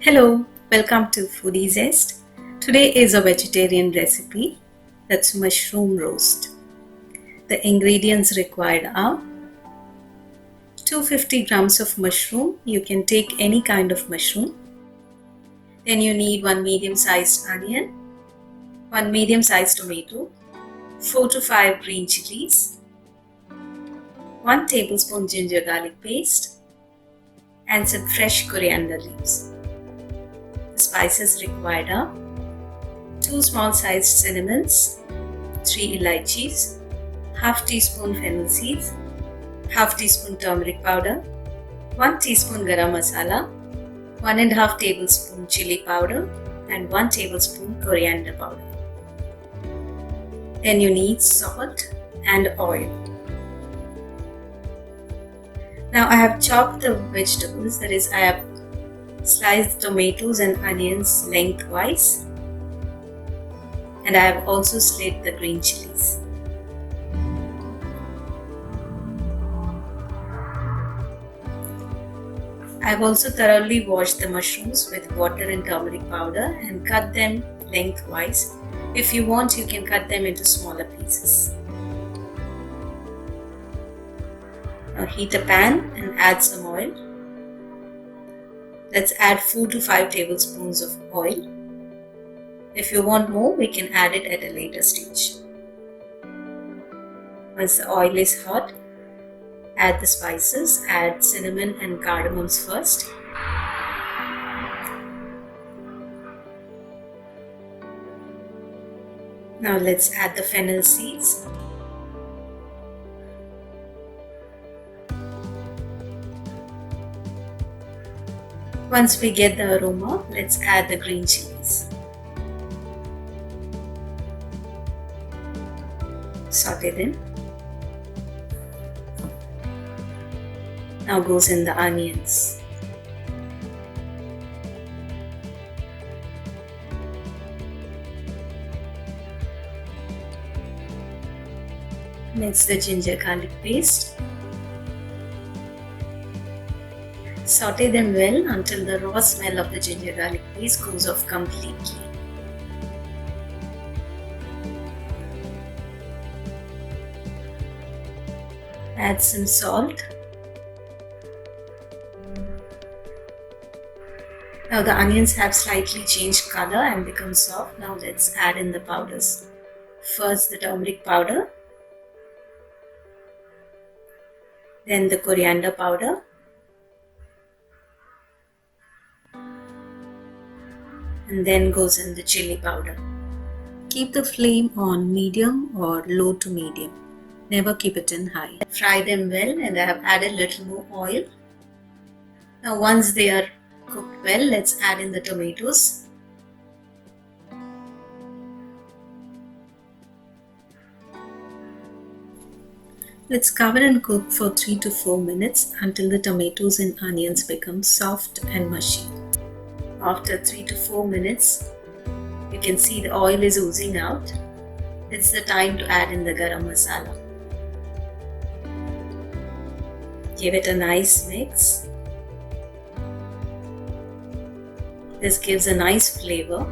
Hello, welcome to Foodie Zest. Today is a vegetarian recipe that's mushroom roast. The ingredients required are 250 grams of mushroom. You can take any kind of mushroom. Then you need one medium-sized onion, one medium-sized tomato, 4 to 5 green chillies, 1 tablespoon ginger garlic paste, and some fresh coriander leaves. The spices required are 2 small sized cinnamons, 3 elaichis, half teaspoon fennel seeds, half teaspoon turmeric powder, 1 teaspoon garam masala, 1.5 tablespoon chili powder, and 1 tablespoon coriander powder. Then you need salt and oil. Now I have chopped the vegetables, that is I have sliced tomatoes and onions lengthwise, and I have also slit the green chilies. I have also thoroughly washed the mushrooms with water and turmeric powder and cut them lengthwise. If you want, you can cut them into smaller pieces. Now heat a pan and add some oil. Let's add 4 to 5 tablespoons of oil. If you want more, we can add it at a later stage. Once the oil is hot, add the spices. Add cinnamon and cardamoms first. Now let's add the fennel seeds. Once we get the aroma, let's add the green chilies. Saute them. Now goes in the onions. Next, the ginger garlic paste. Saute them well until the raw smell of the ginger garlic paste goes off completely. Add some salt. Now the onions have slightly changed color and become soft. Now let's add in the powders. First the turmeric powder, then the coriander powder, and then goes in the chili powder. Keep the flame on medium or low to medium. Never keep it in high. Fry them well, and I have added a little more oil. Now once they are cooked well, let's add in the tomatoes. Let's cover and cook for 3 to 4 minutes until the tomatoes and onions become soft and mushy. After 3 to 4 minutes, you can see the oil is oozing out. It's the time to add in the garam masala. Give it a nice mix. This gives a nice flavor.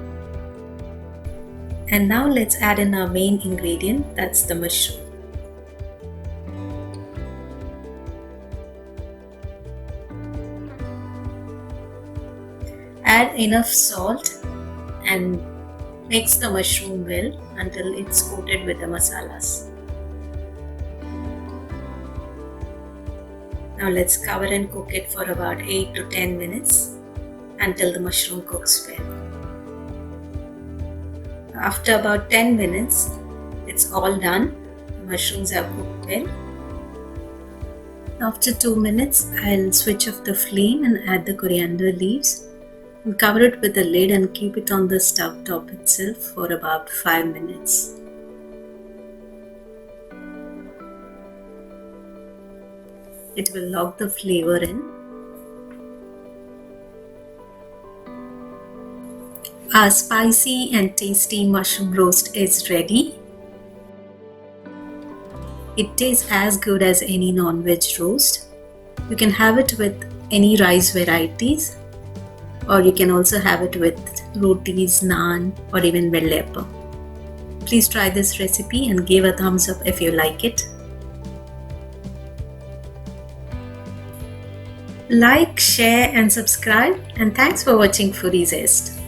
And now let's add in our main ingredient, that's the mushroom. Add enough salt and mix the mushroom well until it's coated with the masalas. Now let's cover and cook it for about 8 to 10 minutes until the mushroom cooks well. After about 10 minutes, it's all done. The mushrooms have cooked well. After 2 minutes, I'll switch off the flame and add the coriander leaves. And cover it with a lid and keep it on the stove top itself for about 5 minutes. It will lock the flavor in. Our spicy and tasty mushroom roast is ready. It tastes as good as any non-veg roast. You can have it with any rice varieties. or you can also have it with rotis, naan, or even bell pepper. Please try this recipe and give a thumbs up if you like it. Like, share and subscribe, and thanks for watching Foodie Zest.